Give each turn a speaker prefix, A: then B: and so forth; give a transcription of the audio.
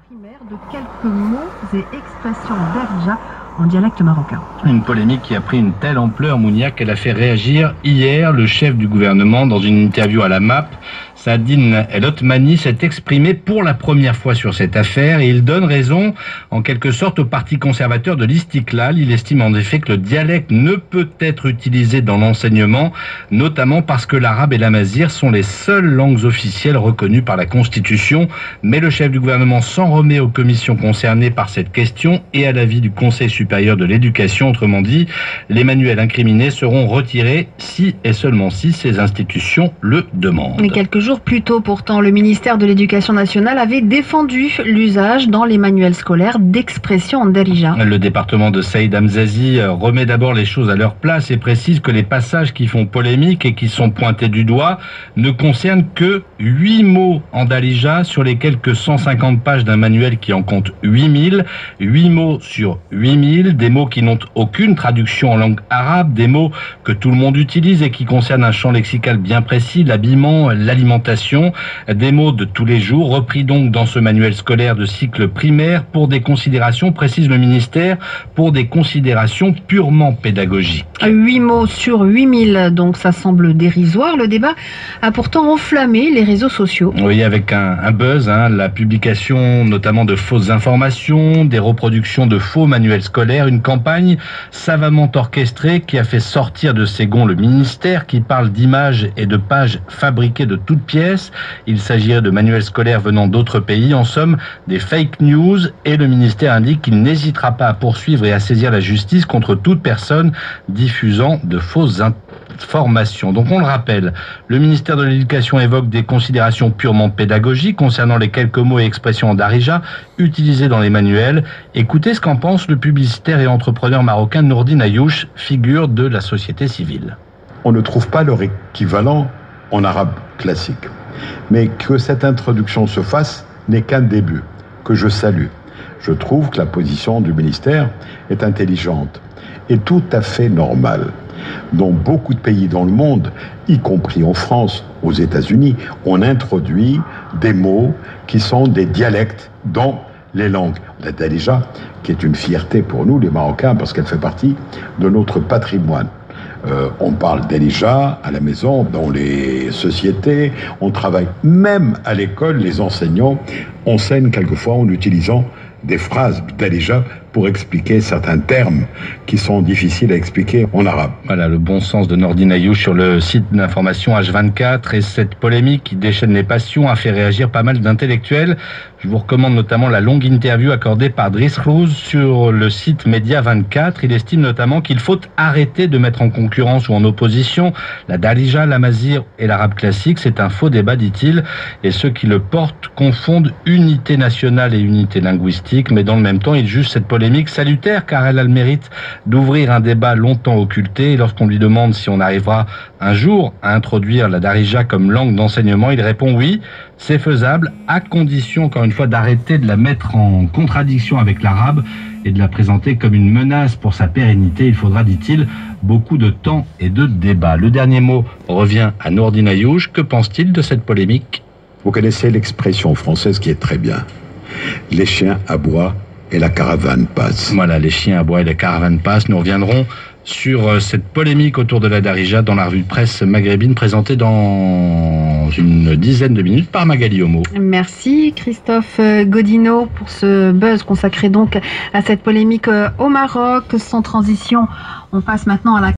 A: primaire de quelques mots et expressions darija en dialecte marocain.
B: Une polémique qui a pris une telle ampleur, Mounia, qu'elle a fait réagir hier le chef du gouvernement dans une interview à la MAP. Saadine El Othmani s'est exprimé pour la première fois sur cette affaire et il donne raison en quelque sorte au parti conservateur de l'Istiklal. Il estime en effet que le dialecte ne peut être utilisé dans l'enseignement, notamment parce que l'arabe et l'amazigh sont les seules langues officielles reconnues par la Constitution. Mais le chef du gouvernement s'en remet aux commissions concernées par cette question et à l'avis du Conseil supérieur de l'éducation. Autrement dit, les manuels incriminés seront retirés si et seulement si ces institutions le demandent.
A: Mais quelques jours plus tôt, pourtant, le ministère de l'Éducation nationale avait défendu l'usage dans les manuels scolaires d'expressions en darija.
B: Le département de Saïd Hamzazi remet d'abord les choses à leur place et précise que les passages qui font polémique et qui sont pointés du doigt ne concernent que 8 mots en darija sur les quelques 150 pages d'un manuel qui en compte 8000. 8 mots sur 8000, des mots qui n'ont aucune traduction en langue arabe, des mots que tout le monde utilise et qui concernent un champ lexical bien précis, l'habillement, l'alimentation, des mots de tous les jours, repris donc dans ce manuel scolaire de cycle primaire pour des considérations, précise le ministère, pour des considérations purement pédagogiques.
A: 8 mots sur 8000, donc ça semble dérisoire. Le débat a pourtant enflammé les réseaux sociaux.
B: Oui, avec un buzz, la publication notamment de fausses informations, des reproductions de faux manuels scolaires, une campagne savamment orchestrée qui a fait sortir de ses gonds le ministère, qui parle d'images et de pages fabriquées de toutes pièces. Il s'agirait de manuels scolaires venant d'autres pays, en somme des fake news, et le ministère indique qu'il n'hésitera pas à poursuivre et à saisir la justice contre toute personne diffusant de fausses informations. Donc on le rappelle, le ministère de l'Éducation évoque des considérations purement pédagogiques concernant les quelques mots et expressions en darija utilisés dans les manuels. Écoutez ce qu'en pense le publicitaire et entrepreneur marocain Nourdine Ayouch, figure de la société civile.
C: On ne trouve pas leur équivalent en arabe classique. Mais que cette introduction se fasse n'est qu'un début, que je salue. Je trouve que la position du ministère est intelligente et tout à fait normale. Dans beaucoup de pays dans le monde, y compris en France, aux États-Unis, on introduit des mots qui sont des dialectes dans les langues. La darija, qui est une fierté pour nous, les Marocains, parce qu'elle fait partie de notre patrimoine. On parle darija à la maison, dans les sociétés, on travaille même à l'école, les enseignants enseignent quelquefois en utilisant des phrases darija pour expliquer certains termes qui sont difficiles à expliquer en arabe.
B: Voilà le bon sens de Nourdine Ayouch sur le site d'information H24, et cette polémique qui déchaîne les passions a fait réagir pas mal d'intellectuels. Je vous recommande notamment la longue interview accordée par Driss Rouz sur le site Média 24. Il estime notamment qu'il faut arrêter de mettre en concurrence ou en opposition la darija, l'amazigh et l'arabe classique. C'est un faux débat, dit-il, et ceux qui le portent confondent unité nationale et unité linguistique, mais dans le même temps, il juge cette polémique salutaire car elle a le mérite d'ouvrir un débat longtemps occulté. Et lorsqu'on lui demande si on arrivera un jour à introduire la darija comme langue d'enseignement, il répond oui, c'est faisable, à condition, encore une fois, d'arrêter de la mettre en contradiction avec l'arabe et de la présenter comme une menace pour sa pérennité. Il faudra, dit-il, beaucoup de temps et de débat. Le dernier mot revient à Nourdine Ayouch. Que pense-t-il de cette polémique?
C: Vous connaissez l'expression française qui est très bien. Les chiens aboient et la caravane passe.
B: Voilà, les chiens aboient et la caravane passe. Nous reviendrons sur cette polémique autour de la darija dans la revue de presse maghrébine présentée dans une dizaine de minutes par Magali Homo.
A: Merci Christophe Godino pour ce buzz consacré donc à cette polémique au Maroc. Sans transition, on passe maintenant à la